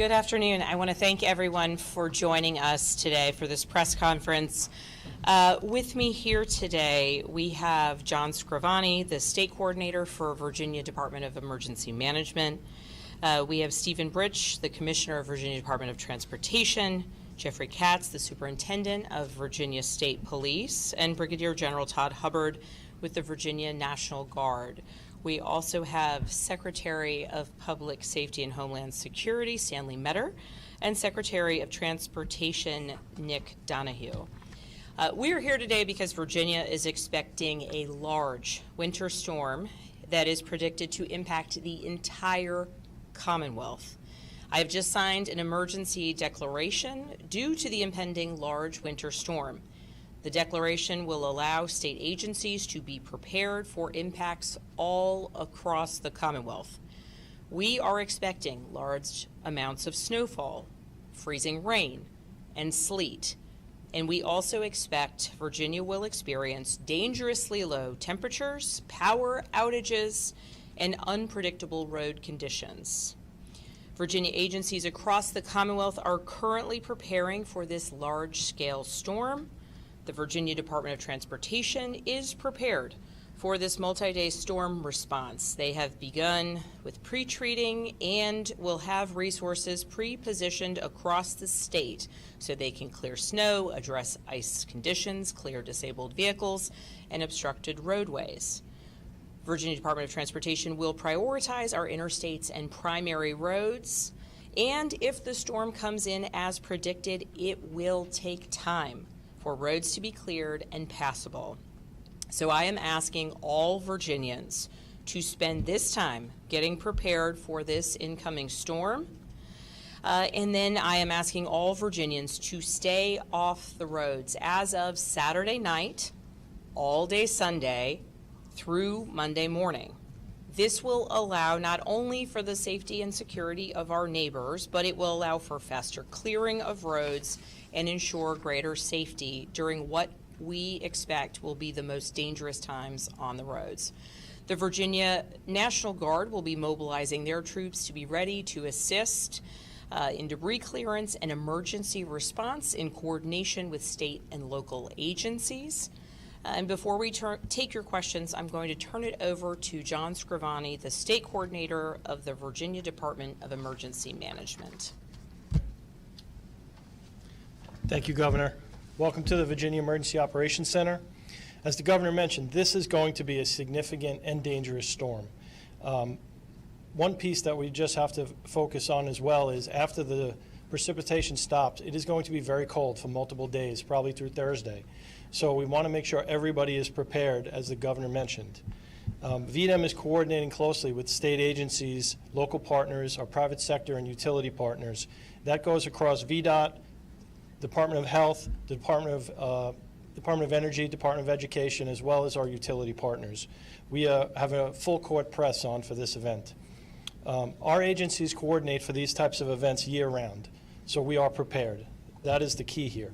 Good afternoon. I want to thank everyone for joining us today for this press conference. With me here today, we have John Scrivani, the State Coordinator for Virginia Department of Emergency Management. We have Stephen Britch, the Commissioner of Virginia Department of Transportation, Jeffrey Katz, the Superintendent of Virginia State Police, and Brigadier General Todd Hubbard with the Virginia National Guard. We also have Secretary of Public Safety and Homeland Security, Stanley Metter, and Secretary of Transportation, Nick Donahue. We are here today because Virginia is expecting a large winter storm that is predicted to impact the entire Commonwealth. I have just signed an emergency declaration due to the impending large winter storm. The declaration will allow state agencies to be prepared for impacts all across the Commonwealth. We are expecting large amounts of snowfall, freezing rain, and sleet. And we also expect Virginia will experience dangerously low temperatures, power outages, and unpredictable road conditions. Virginia agencies across the Commonwealth are currently preparing for this large-scale storm. The Virginia Department of Transportation is prepared for this multi-day storm response. They have begun with pre-treating and will have resources pre-positioned across the state so they can clear snow, address ice conditions, clear disabled vehicles, and obstructed roadways. Virginia Department of Transportation will prioritize our interstates and primary roads, and if the storm comes in as predicted, it will take time for roads to be cleared and passable. So I am asking all Virginians to spend this time getting prepared for this incoming storm. And then I am asking all Virginians to stay off the roads as of Saturday night, all day Sunday, through Monday morning. This will allow not only for the safety and security of our neighbors, but it will allow for faster clearing of roads and ensure greater safety during what we expect will be the most dangerous times on the roads. The Virginia National Guard will be mobilizing their troops to be ready to assist in debris clearance and emergency response in coordination with state and local agencies. And before we take your questions, I'm going to turn it over to John Scrivani, the State Coordinator of the Virginia Department of Emergency Management. Thank you, Governor. Welcome to the Virginia Emergency Operations Center. As the Governor mentioned, this is going to be a significant and dangerous storm. One piece that we just have to focus on as well is after the precipitation stops, it is going to be very cold for multiple days, probably through Thursday. So we want to make sure everybody is prepared, as the Governor mentioned. VDEM is coordinating closely with state agencies, local partners, our private sector, and utility partners. That goes across VDOT, Department of Health, Department of Energy, Department of Education, as well as our utility partners. We have a full court press on for this event. Our agencies coordinate for these types of events year-round, so we are prepared. That is the key here.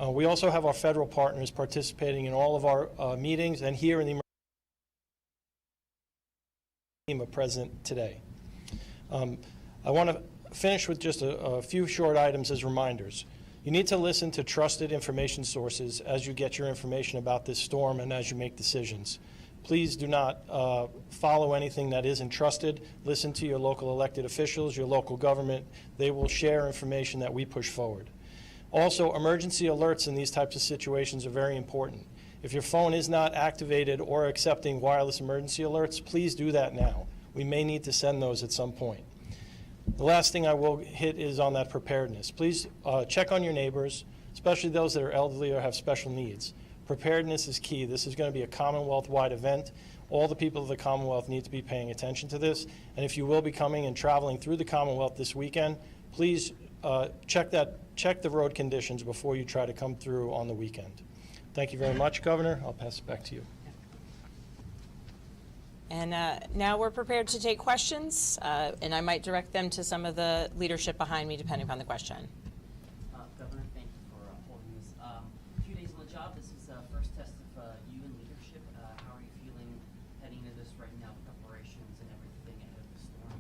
We also have our federal partners participating in all of our meetings, and here in the team are present today. I want to finish with just a few short items as reminders. You need to listen to trusted information sources as you get your information about this storm and as you make decisions. Please do not follow anything that isn't trusted. Listen to your local elected officials, your local government. They will share information that we push forward. Also, emergency alerts in these types of situations are very important. If your phone is not activated or accepting wireless emergency alerts, please do that now. We may need to send those at some point. The last thing I will hit is on that preparedness. Please check on your neighbors, especially those that are elderly or have special needs. Preparedness is key. This is going to be a Commonwealth-wide event. All the people of the Commonwealth need to be paying attention to this. And if you will be coming and traveling through the Commonwealth this weekend, please check the road conditions before you try to come through on the weekend. Thank you very much, Governor. I'll pass it back to you. And now we're prepared to take questions, and I might direct them to some of the leadership behind me, depending upon the question. Governor, thank you for holding this. A few days on the job, this is the first test of you and leadership. How are you feeling heading into this right now, preparations and everything ahead of the storm?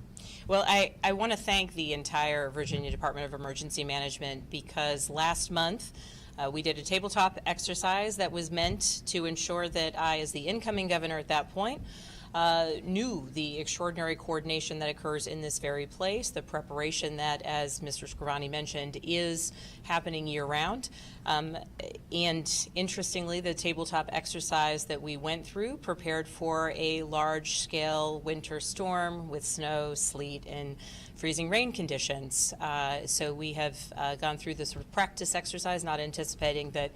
Well, I want to thank the entire Virginia Department of Emergency Management, because last month we did a tabletop exercise that was meant to ensure that I, as the incoming governor at that point, knew the extraordinary coordination that occurs in this very place, the preparation that, as Mr. Scrivani mentioned, is happening year-round. And interestingly, the tabletop exercise that we went through prepared for a large-scale winter storm with snow, sleet, and freezing rain conditions. So we have gone through this sort of practice exercise, not anticipating that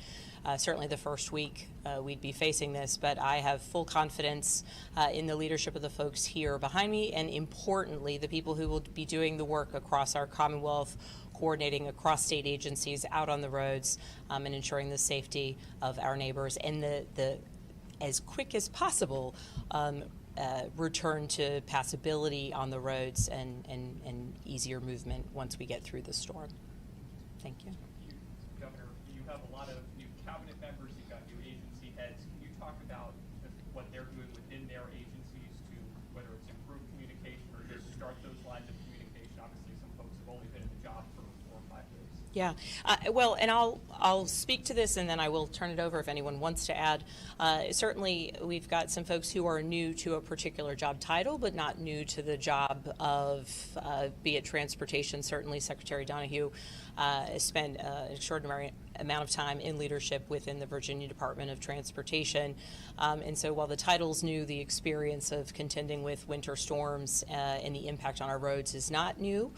certainly the first week we'd be facing this, but I have full confidence in the leadership of the folks here behind me, and importantly, the people who will be doing the work across our Commonwealth, coordinating across state agencies out on the roads, and ensuring the safety of our neighbors and the as quick as possible return to passability on the roads and easier movement once we get through the storm. Thank you. Governor, you have a lot of new cabinet members, you've got new agency heads. Can you talk about what they're doing within their agencies to, whether it's improve communication or just start those lines of communication? Obviously, some folks have only been in the job for 4 or 5 days. Yeah, well, and I'll speak to this, and then I will turn it over if anyone wants to add. Certainly, we've got some folks who are new to a particular job title, but not new to the job of, be it transportation. Certainly, Secretary Donahue spent an extraordinary amount of time in leadership within the Virginia Department of Transportation. And so while the title's new, the experience of contending with winter storms and the impact on our roads is not new.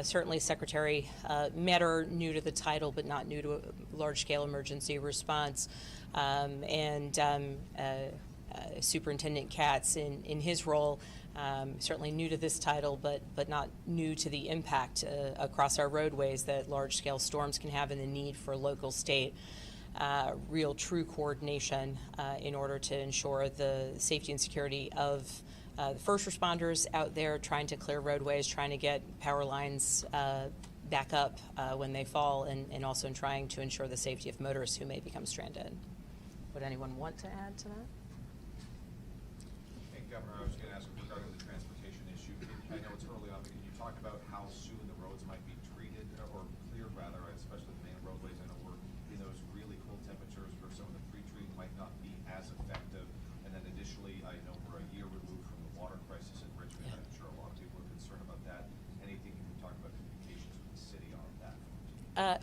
Certainly Secretary Metter, new to the title, but not new to a large-scale emergency response. Superintendent Katz in his role, certainly new to this title, but not new to the impact across our roadways that large-scale storms can have, and the need for local, state, real, true coordination in order to ensure the safety and security of the first responders out there trying to clear roadways, trying to get power lines back up when they fall, and also in trying to ensure the safety of motorists who may become stranded. Would anyone want to add to that? Hey, Governor, I was going to ask regarding the transportation issue. I know it's early on, but can you talk about how soon the roads might be treated, or cleared rather, especially the main roadways? I know we're in those really cold temperatures where some of the pre-treating might not be as effective. And then additionally, I know we're a year removed from the water crisis in Richmond. I'm sure a lot of people are concerned about that. Anything you can talk about communications with the city on that?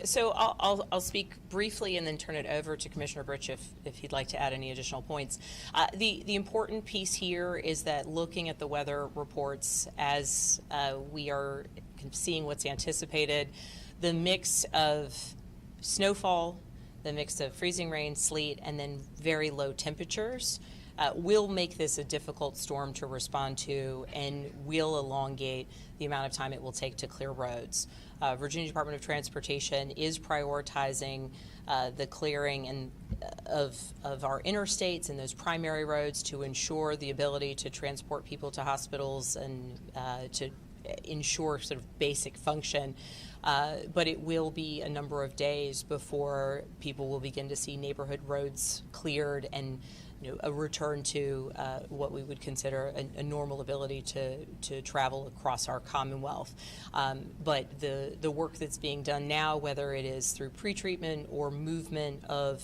So I'll speak briefly and then turn it over to Commissioner Britch if he'd like to add any additional points. The important piece here is that looking at the weather reports as we are seeing what's anticipated, the mix of snowfall, the mix of freezing rain, sleet, and then very low temperatures will make this a difficult storm to respond to and will elongate the amount of time it will take to clear roads. Virginia Department of Transportation is prioritizing the clearing of our interstates and those primary roads to ensure the ability to transport people to hospitals and to ensure sort of basic function. But it will be a number of days before people will begin to see neighborhood roads cleared and a return to what we would consider a normal ability to travel across our Commonwealth. But the work that's being done now, whether it is through pretreatment or movement of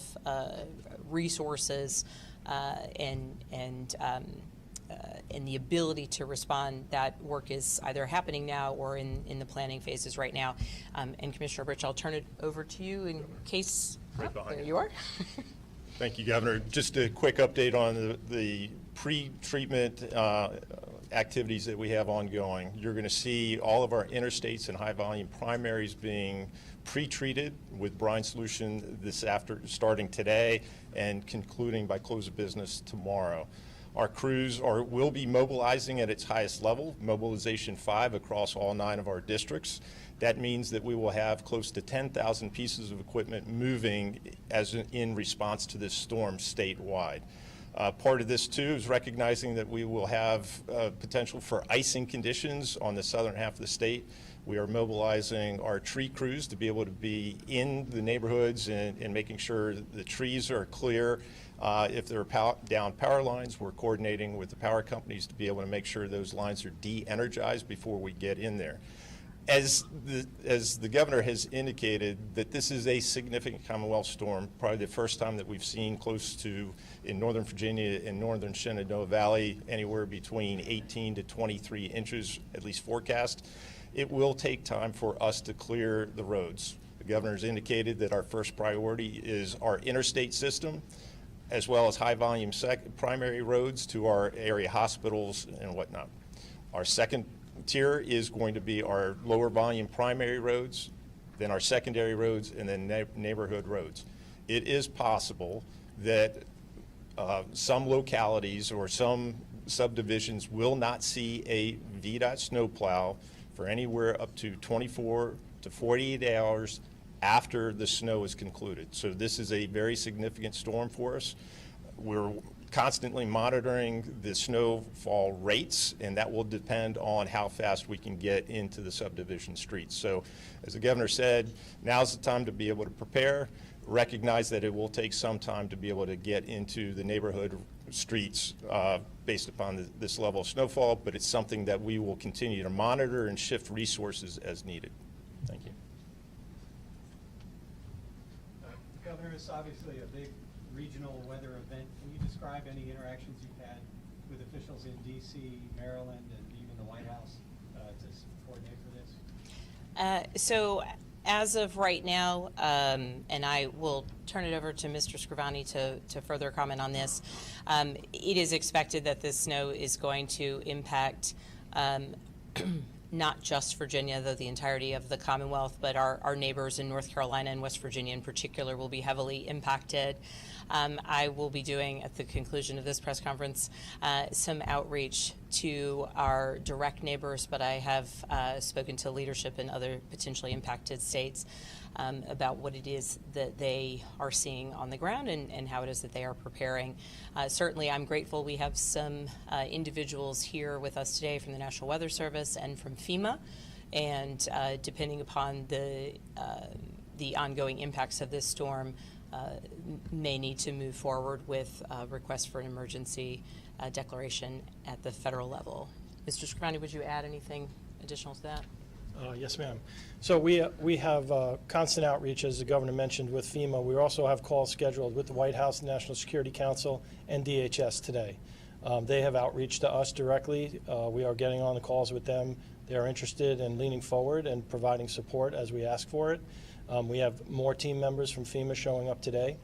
resources and the ability to respond, that work is either happening now or in the planning phases right now. And Commissioner Britch, I'll turn it over to you in case. Right behind there you. you are. Thank you, Governor. Just a quick update on the pre-treatment activities that we have ongoing. You're going to see all of our interstates and high-volume primaries being pre-treated with brine solution starting today and concluding by close of business tomorrow. Our crews will be mobilizing at its highest level, Mobilization 5, across all 9 of our districts. That means that we will have close to 10,000 pieces of equipment moving in response to this storm statewide. Part of this, too, is recognizing that we will have potential for icing conditions on the southern half of the state. We are mobilizing our tree crews to be able to be in the neighborhoods and making sure the trees are clear If there are down power lines, we're coordinating with the power companies to be able to make sure those lines are de-energized before we get in there. As the governor has indicated, that this is a significant Commonwealth storm, probably the first time that we've seen close to, in Northern Virginia and Northern Shenandoah Valley, anywhere between 18 to 23 inches, at least forecast. It will take time for us to clear the roads. The governor's indicated that our first priority is our interstate system, as well as high volume primary roads to our area hospitals and whatnot. Our second tier is going to be our lower volume primary roads, then our secondary roads, and then neighborhood roads. It is possible that some localities or some subdivisions will not see a VDOT snowplow for anywhere up to 24 to 48 hours after the snow is concluded. So this is a very significant storm for us. We're constantly monitoring the snowfall rates, and that will depend on how fast we can get into the subdivision streets. So as the governor said, now's the time to be able to prepare, recognize that it will take some time to be able to get into the neighborhood streets based upon this level of snowfall, but it's something that we will continue to monitor and shift resources as needed. Thank you. Governor, it's obviously a big regional weather event. Can you describe any interactions you've had with officials in D.C., Maryland, and even the White House to coordinate for this? So as of right now, and I will turn it over to Mr. Scrivani to further comment on this, it is expected that this snow is going to impact not just Virginia, though the entirety of the Commonwealth, but our neighbors in North Carolina and West Virginia in particular will be heavily impacted. I will be doing, at the conclusion of this press conference, some outreach to our direct neighbors, but I have spoken to leadership in other potentially impacted states about what it is that they are seeing on the ground and how it is that they are preparing. Certainly, I'm grateful we have some individuals here with us today from the National Weather Service and from FEMA, and depending upon the ongoing impacts of this storm, may need to move forward with requests for an emergency declaration at the federal level. Mr. Scrivani, would you add anything additional to that? Yes, ma'am. So we have constant outreach, as the governor mentioned, with FEMA. We also have calls scheduled with the White House, National Security Council, and DHS today. They have outreach to us directly. We are getting on the calls with them. They are interested in leaning forward and providing support as we ask for it. We have more team members from FEMA showing up today,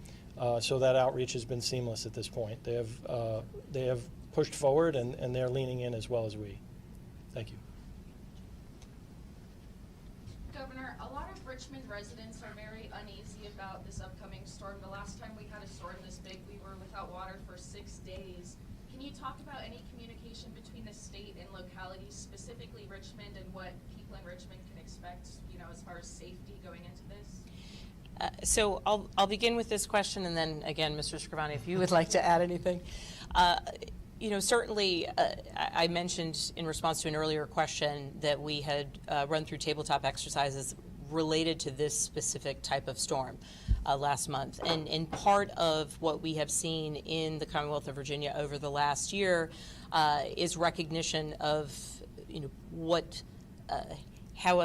so that outreach has been seamless at this point. They have pushed forward, and they're leaning in as well as we. Thank you. Governor, a lot of Richmond residents are very uneasy about this upcoming storm. The last time we had a storm this big, we were without water for 6 days. Can you talk about any communication between the state and localities, specifically Richmond, and what people in Richmond can expect, as far as safety going into this? So I'll begin with this question, and then again, Mr. Scrivani, if you would like to add anything. Certainly, I mentioned in response to an earlier question that we had run through tabletop exercises related to this specific type of storm last month. And part of what we have seen in the Commonwealth of Virginia over the last year is recognition of, how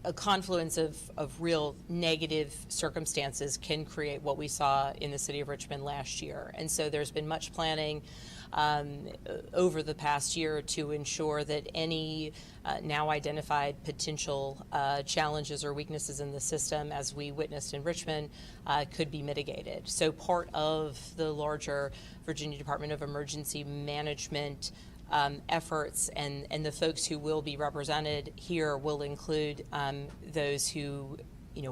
a confluence of real negative circumstances can create what we saw in the city of Richmond last year. And so there's been much planning over the past year to ensure that any now identified potential challenges or weaknesses in the system, as we witnessed in Richmond, could be mitigated. So part of the larger Virginia Department of Emergency Management efforts and the folks who will be represented here will include those who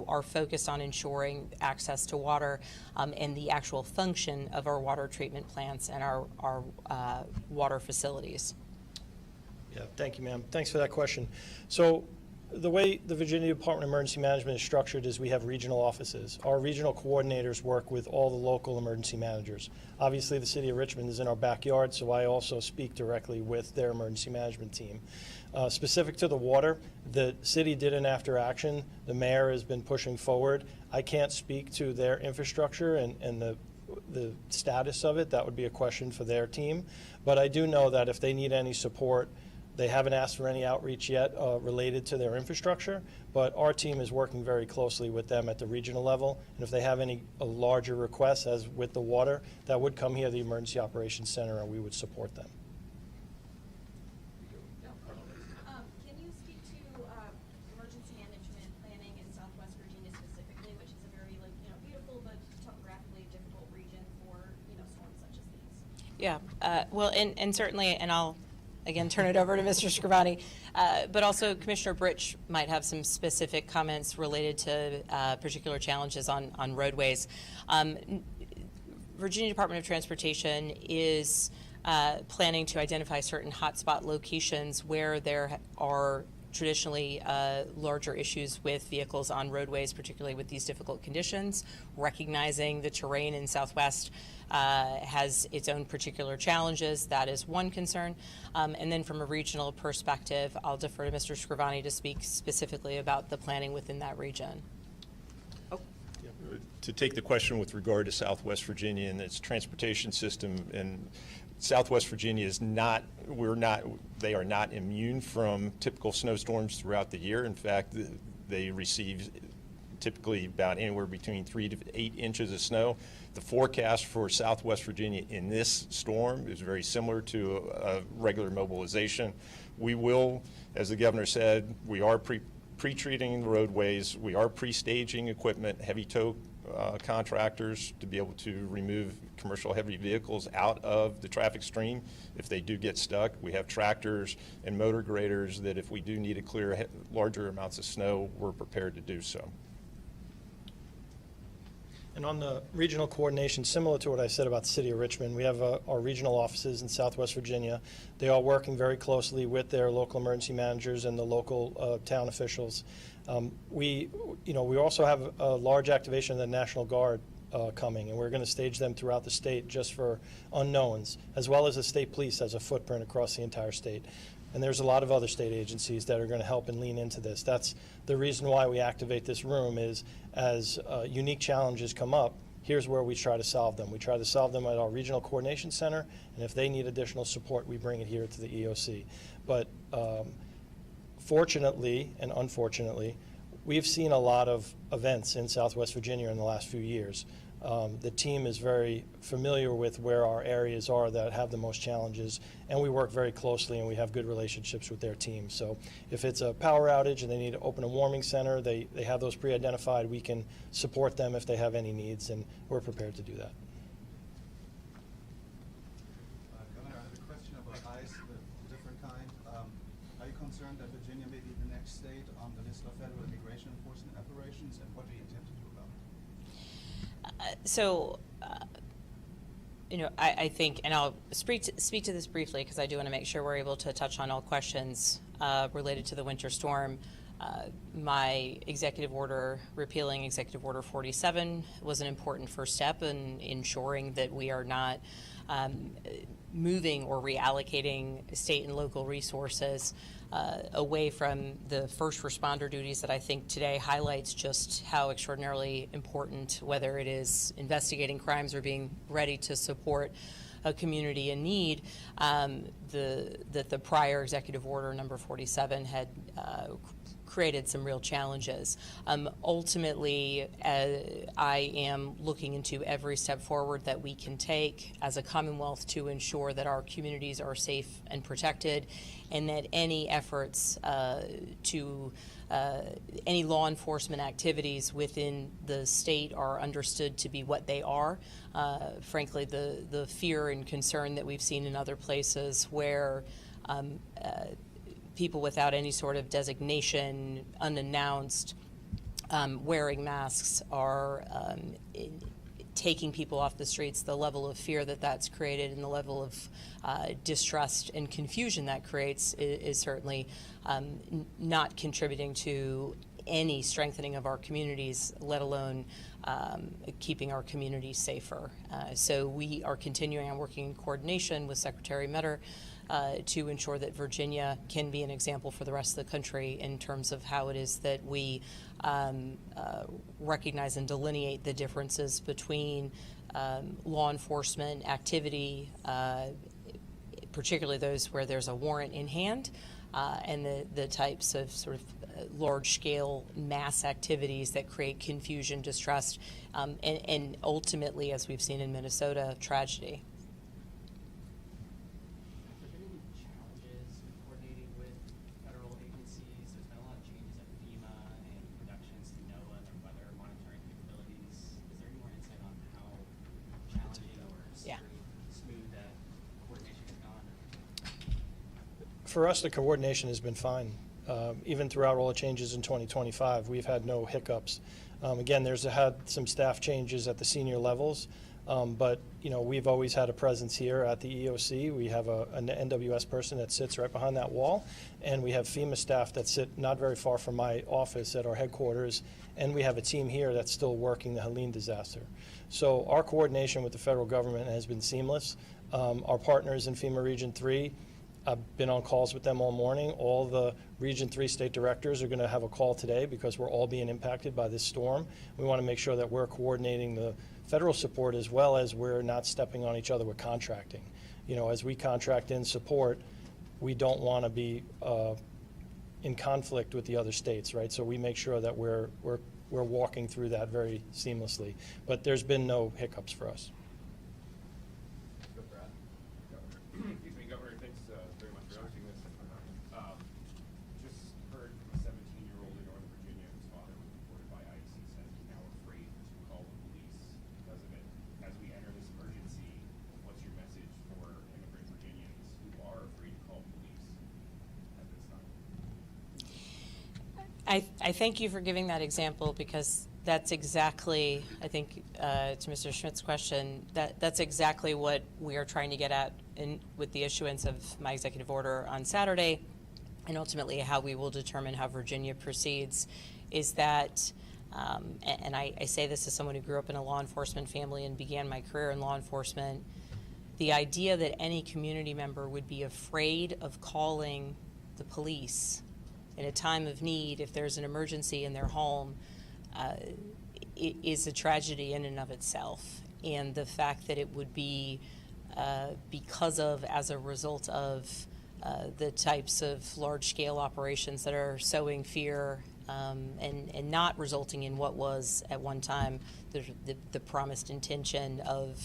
are focused on ensuring access to water and the actual function of our water treatment plants and our water facilities. Yeah, thank you, ma'am. Thanks for that question. So the way the Virginia Department of Emergency Management is structured is we have regional offices. Our regional coordinators work with all the local emergency managers. Obviously, the city of Richmond is in our backyard, so I also speak directly with their emergency management team. Specific to the water, the city did an after action. The mayor has been pushing forward. I can't speak to their infrastructure and the the status of it. That would be a question for their team. But I do know that if they need any support, they haven't asked for any outreach yet related to their infrastructure, but our team is working very closely with them at the regional level. And if they have any larger requests, as with the water, that would come here to the Emergency Operations Center, and we would support them. Can you speak to emergency management planning in Southwest Virginia specifically, which is a very beautiful but topographically difficult region for storms such as these? Yeah, well, and certainly, and I'll again turn it over to Mr. Scrivani, but also Commissioner Britch might have some specific comments related to particular challenges on roadways. Virginia Department of Transportation is planning to identify certain hotspot locations where there are traditionally larger issues with vehicles on roadways, particularly with these difficult conditions, recognizing the terrain in Southwest has its own particular challenges. That is one concern. And then from a regional perspective, I'll defer to Mr. Scrivani to speak specifically about the planning within that region. To take the question with regard to Southwest Virginia and its transportation system, and Southwest Virginia is not, they are not immune from typical snowstorms throughout the year. In fact, they receive typically about anywhere between 3 to 8 inches of snow. The forecast for Southwest Virginia in this storm is very similar to a regular mobilization. We will, as the governor said, we are pre-treating the roadways. We are pre-staging equipment, heavy tow contractors to be able to remove commercial heavy vehicles out of the traffic stream if they do get stuck. We have tractors and motor graders that if we do need to clear larger amounts of snow, we're prepared to do so. And on the regional coordination, similar to what I said about the City of Richmond, we have our regional offices in Southwest Virginia. They are working very closely with their local emergency managers and the local town officials. We also have a large activation of the National Guard coming, and we're going to stage them throughout the state just for unknowns, as well as the state police as a footprint across the entire state. And there's a lot of other state agencies that are going to help and lean into this. That's the reason why we activate this room, is as unique challenges come up, here's where we try to solve them. We try to solve them at our Regional Coordination Center, and if they need additional support, we bring it here to the EOC. But fortunately and unfortunately, we've seen a lot of events in Southwest Virginia in the last few years. The team is very familiar with where our areas are that have the most challenges, and we work very closely and we have good relationships with their team. So if it's a power outage and they need to open a warming center, they have those pre-identified. We can support them if they have any needs, and we're prepared to do that. Governor, I have a question about ICE, a different kind. Are you concerned that Virginia may be the next state on the list of federal immigration enforcement operations, and what do you intend to do about it? I think, and I'll speak to this briefly because I do want to make sure we're able to touch on all questions related to the winter storm. My executive order, repealing Executive Order 47, was an important first step in ensuring that we are not moving or reallocating state and local resources away from the first responder duties that I think today highlights just how extraordinarily important, whether it is investigating crimes or being ready to support a community in need, that the prior Executive Order number 47 had created some real challenges. Ultimately, I am looking into every step forward that we can take as a Commonwealth to ensure that our communities are safe and protected, and that any efforts to any law enforcement activities within the state are understood to be what they are. Frankly, the fear and concern that we've seen in other places where people without any sort of designation, unannounced, wearing masks are taking people off the streets, the level of fear that that's created and the level of distrust and confusion that creates is certainly not contributing to any strengthening of our communities, let alone keeping our communities safer. So we are continuing on working in coordination with Secretary Metter to ensure that Virginia can be an example for the rest of the country in terms of how it is that we recognize and delineate the differences between law enforcement activity, particularly those where there's a warrant in hand, and the types of sort of large-scale mass activities that create confusion, distrust, and ultimately, as we've seen in Minnesota, tragedy. Have there been any challenges in coordinating with federal agencies? There's been a lot of changes at FEMA and reductions to NOAA and their weather monitoring capabilities. Is there any more insight on how challenging or smooth that coordination has gone? For us, the coordination has been fine. Even throughout all the changes in 2025, we've had no hiccups. Again, there's had some staff changes at the senior levels, but we've always had a presence here at the EOC. We have an NWS person that sits right behind that wall, and we have FEMA staff that sit not very far from my office at our headquarters, and we have a team here that's still working the Helene disaster. So our coordination with the federal government has been seamless. Our partners in FEMA Region 3, I've been on calls with them all morning. All the Region 3 state directors are going to have a call today because we're all being impacted by this storm. We want to make sure that we're coordinating the federal support as well as we're not stepping on each other with contracting. As we contract in support, we don't want to be in conflict with the other states, right? So we make sure that we're walking through that very seamlessly. But there's been no hiccups for us. Excuse me, Governor, thanks very much for hosting this. Just heard from a 17-year-old in Northern Virginia whose father was reported by ICE and says he's now afraid to call the police because of it. As we enter this emergency, what's your message for immigrant Virginians who are afraid to call police at this time? I thank you for giving that example because that's exactly, I think, to Mr. Schmidt's question, that's exactly what we are trying to get at with the issuance of my executive order on Saturday, and ultimately how we will determine how Virginia proceeds, is that, and I say this as someone who grew up in a law enforcement family and began my career in law enforcement, the idea that any community member would be afraid of calling the police in a time of need if there's an emergency in their home is a tragedy in and of itself. And the fact that it would be because of, as a result of the types of large-scale operations that are sowing fear and not resulting in what was at one time the promised intention of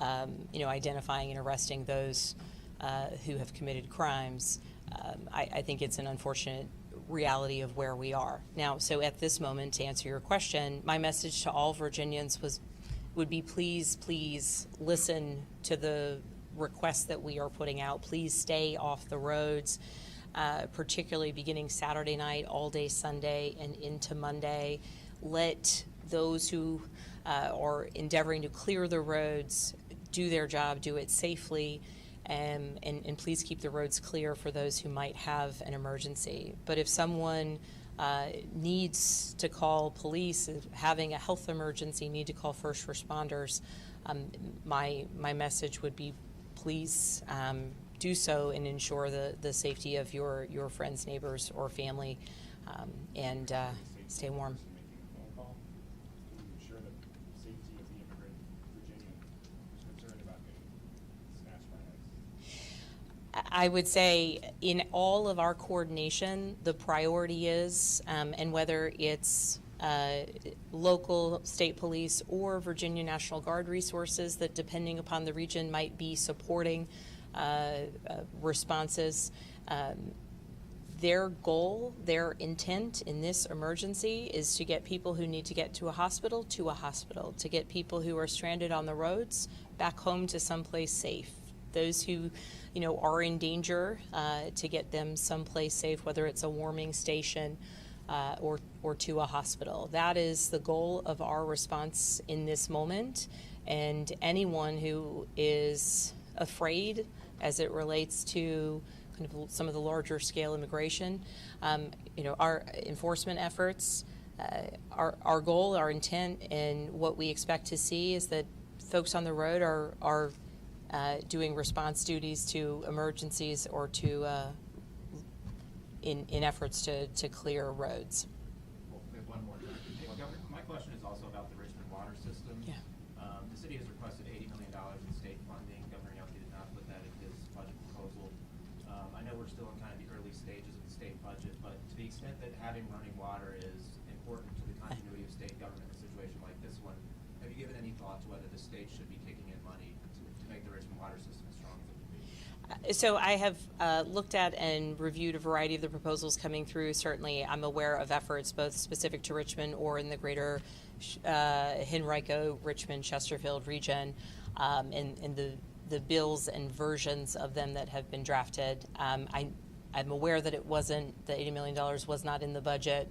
identifying and arresting those who have committed crimes. I think it's an unfortunate reality of where we are now. So at this moment, to answer your question, my message to all Virginians would be please listen to the requests that we are putting out. Please stay off the roads, particularly beginning Saturday night, all day Sunday, and into Monday. Let those who are endeavoring to clear the roads do their job, do it safely, and please keep the roads clear for those who might have an emergency. But if someone needs to call police, having a health emergency, need to call first responders, my message would be please do so and ensure the safety of your friends, neighbors, or family, and stay warm. I would say in all of our coordination, the priority is, and whether it's local state police or Virginia National Guard resources that, depending upon the region, might be supporting responses, their goal, their intent in this emergency is to get people who need to get to a hospital, to get people who are stranded on the roads back home to someplace safe. Those who are in danger, to get them someplace safe, whether it's a warming station or to a hospital. That is the goal of our response in this moment. And anyone who is afraid as it relates to kind of some of the larger scale immigration, our enforcement efforts, our goal, our intent, and what we expect to see is that folks on the road are doing response duties to emergencies or to in efforts to clear roads. Well, we have one more time. Hey, Governor, my question is also about the Richmond water system. Yeah. The city has having running water is important to the continuity of state government in a situation like this one. Have you given any thought to whether the state should be kicking in money to make the Richmond water system as strong as it can be? So I have looked at and reviewed a variety of the proposals coming through. Certainly, I'm aware of efforts both specific to Richmond or in the greater Henrico, Richmond, Chesterfield region, and the bills and versions of them that have been drafted. I'm aware that it wasn't, the $80 million was not in the budget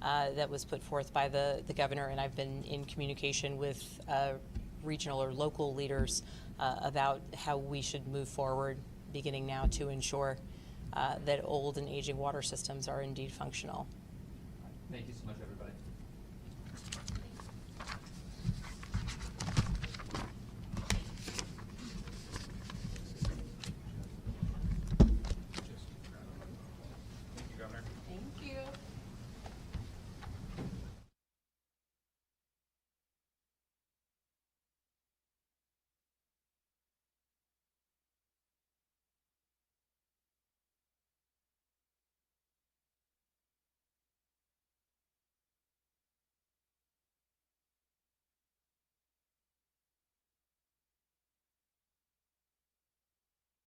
that was put forth by the governor, and I've been in communication with regional or local leaders about how we should move forward beginning now to ensure that old and aging water systems are indeed functional. Thank you so much, everybody.